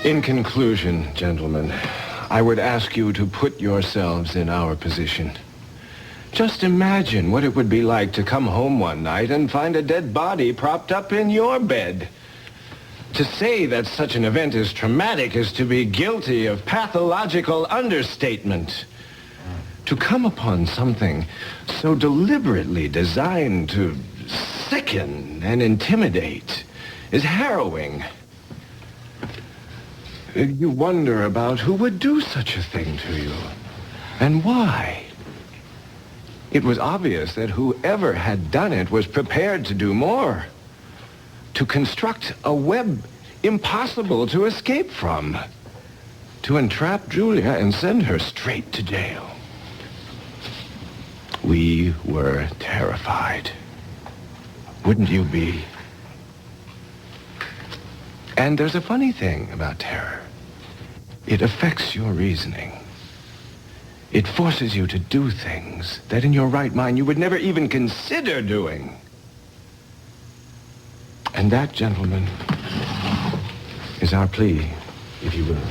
In conclusion, gentlemen, I would ask you to put yourselves in our position. Just imagine what it would be like to come home one night and find a dead body propped up in your bed. To say that such an event is traumatic is to be guilty of pathological understatement. To come upon something so deliberately designed to sicken and intimidate is harrowing. You wonder about who would do such a thing to you, and why. It was obvious that whoever had done it was prepared to do more, to construct a web impossible to escape from, to entrap Julia and send her straight to jail. We were terrified. Wouldn't you be? And there's a funny thing about terror. It affects your reasoning. It forces you to do things that in your right mind you would never even consider doing. And that, gentlemen, is our plea, if you will.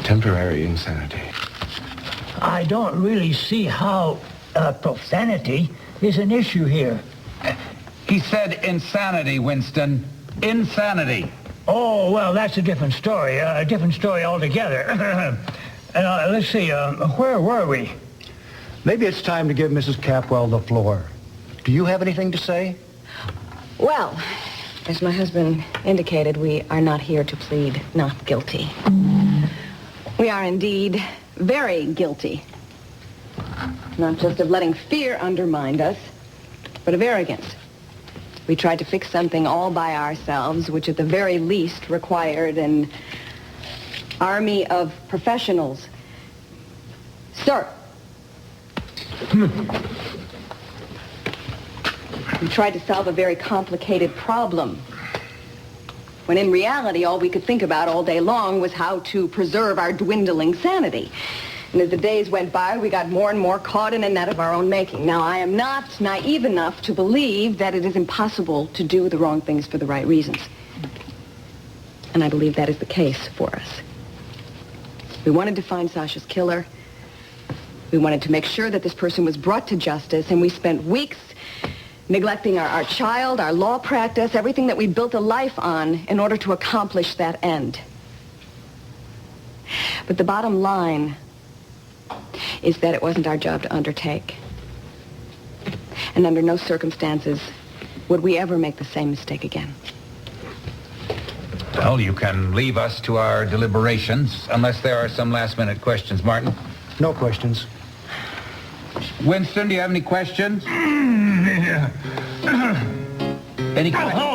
Temporary insanity. I don't really see how profanity is an issue here. He said insanity, Winston. Insanity. Oh, well, that's a different story. A different story altogether. Let's see, where were we? Maybe it's time to give Mrs. Capwell the floor. Do you have anything to say? Well, as my husband indicated, we are not here to plead not guilty. We are indeed very guilty. Not just of letting fear undermine us, but of arrogance. We tried to fix something all by ourselves, which at the very least required an army of professionals. Sir. We tried to solve a very complicated problem, when in reality all we could think about all day long was how to preserve our dwindling sanity. And as the days went by, we got more and more caught in a net of our own making. Now, I am not naive enough to believe that it is impossible to do the wrong things for the right reasons. And I believe that is the case for us. We wanted to find Sasha's killer. We wanted to make sure that this person was brought to justice, and we spent weeks neglecting our child, our law practice, everything that we built a life on in order to accomplish that end. But the bottom line is that it wasn't our job to undertake. And under no circumstances would we ever make the same mistake again. Well, you can leave us to our deliberations, unless there are some last-minute questions. Martin? No questions. Winston, do you have any questions? Any questions?